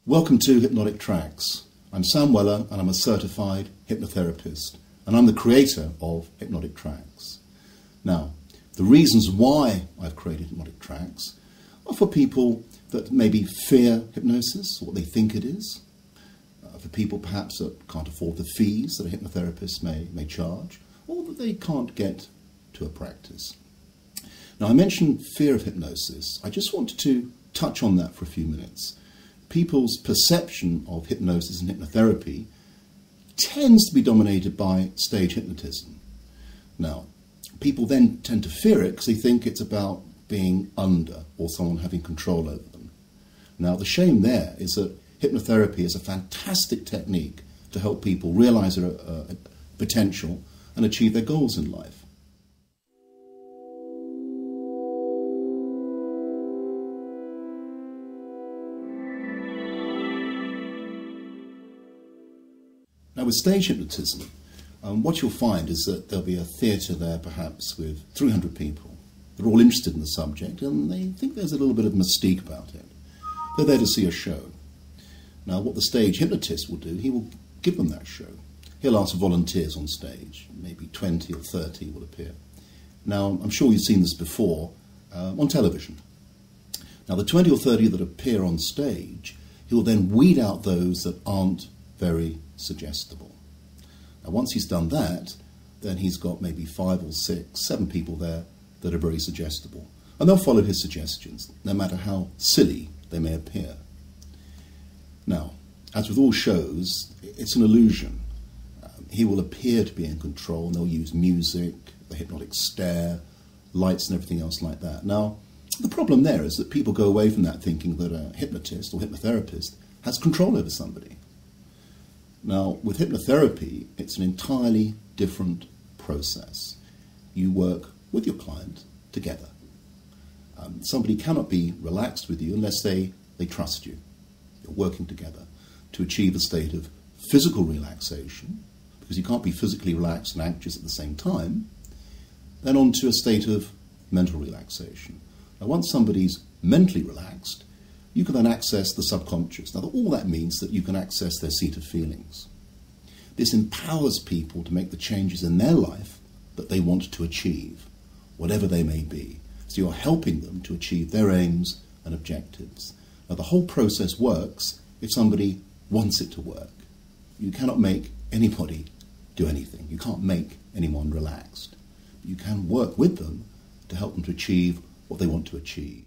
Welcome to Hypnotic Tracks. I'm Sam Weller and I'm a certified hypnotherapist and I'm the creator of Hypnotic Tracks. Now, the reasons why I've created Hypnotic Tracks are for people that maybe fear hypnosis, or what they think it is, for people perhaps that can't afford the fees that a hypnotherapist may charge, or that they can't get to a practice. Now, I mentioned fear of hypnosis. I just wanted to touch on that for a few minutes. People's perception of hypnosis and hypnotherapy tends to be dominated by stage hypnotism. Now, people then tend to fear it because they think it's about being under or someone having control over them. Now, the shame there is that hypnotherapy is a fantastic technique to help people realize their potential and achieve their goals in life. Now, with stage hypnotism, what you'll find is that there'll be a theatre there perhaps with 300 people. They're all interested in the subject and they think there's a little bit of mystique about it. They're there to see a show. Now, what the stage hypnotist will do, he will give them that show. He'll ask volunteers on stage, maybe 20 or 30 will appear. Now, I'm sure you've seen this before on television. Now, the 20 or 30 that appear on stage, he'll then weed out those that aren't very suggestible. Now, once he's done that, then he's got maybe 5 or 6, 7 people there that are very suggestible. And they'll follow his suggestions, no matter how silly they may appear. Now, as with all shows, it's an illusion. He will appear to be in control, and they'll use music, the hypnotic stare, lights and everything else like that. Now, the problem there is that people go away from that thinking that a hypnotist or hypnotherapist has control over somebody. Now, with hypnotherapy, it's an entirely different process. You work with your client together. Somebody cannot be relaxed with you unless they trust you. You're working together to achieve a state of physical relaxation, because you can't be physically relaxed and anxious at the same time, then on to a state of mental relaxation. Now, once somebody's mentally relaxed, you can then access the subconscious. Now, all that means that you can access their seat of feelings. This empowers people to make the changes in their life that they want to achieve, whatever they may be. So you're helping them to achieve their aims and objectives. Now, the whole process works if somebody wants it to work. You cannot make anybody do anything. You can't make anyone relaxed. But you can work with them to help them to achieve what they want to achieve.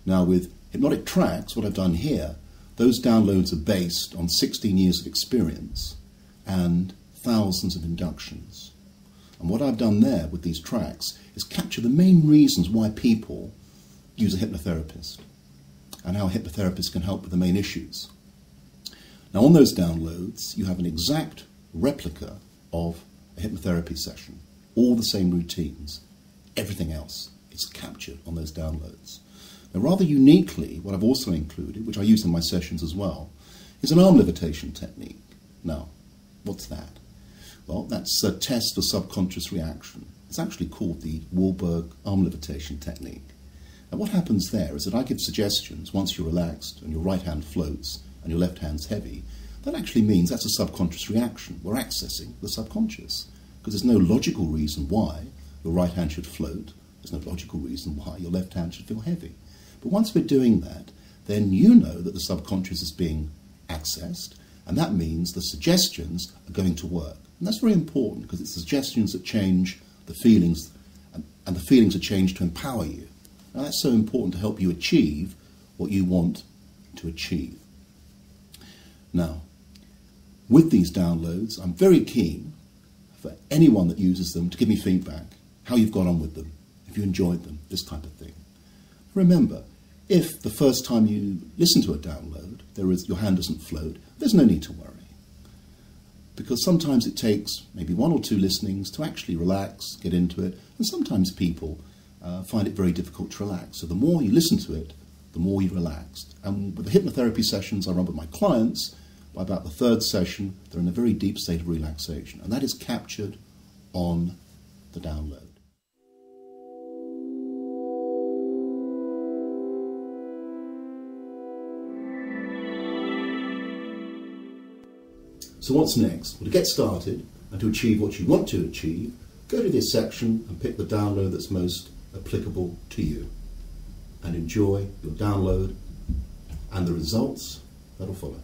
Now, with Hypnotic Tracks, what I've done here, those downloads are based on 16 years of experience and thousands of inductions. And what I've done there with these tracks is capture the main reasons why people use a hypnotherapist and how a hypnotherapist can help with the main issues. Now, on those downloads, you have an exact replica of a hypnotherapy session, all the same routines, everything else is captured on those downloads. Now, rather uniquely, what I've also included, which I use in my sessions as well, is an arm levitation technique. Now, what's that? Well, that's a test for subconscious reaction. It's actually called the Wahlberg arm levitation technique. And what happens there is that I give suggestions once you're relaxed and your right hand floats and your left hand's heavy. That actually means that's a subconscious reaction. We're accessing the subconscious, because there's no logical reason why your right hand should float. There's no logical reason why your left hand should feel heavy. But once we're doing that, then you know that the subconscious is being accessed, and that means the suggestions are going to work. And that's very important, because it's the suggestions that change the feelings, and the feelings are changed to empower you. Now, that's so important to help you achieve what you want to achieve. Now, with these downloads, I'm very keen for anyone that uses them to give me feedback, how you've got on with them, if you enjoyed them, this type of thing. Remember, if the first time you listen to a download, your hand doesn't float, there's no need to worry. Because sometimes it takes maybe 1 or 2 listenings to actually relax, get into it, and sometimes people find it very difficult to relax. So the more you listen to it, the more you're relaxed. And with the hypnotherapy sessions I run with my clients, by about the third session, they're in a very deep state of relaxation, and that is captured on the download. So what's next? Well, to get started and to achieve what you want to achieve, go to this section and pick the download that's most applicable to you, and enjoy your download and the results that'll follow.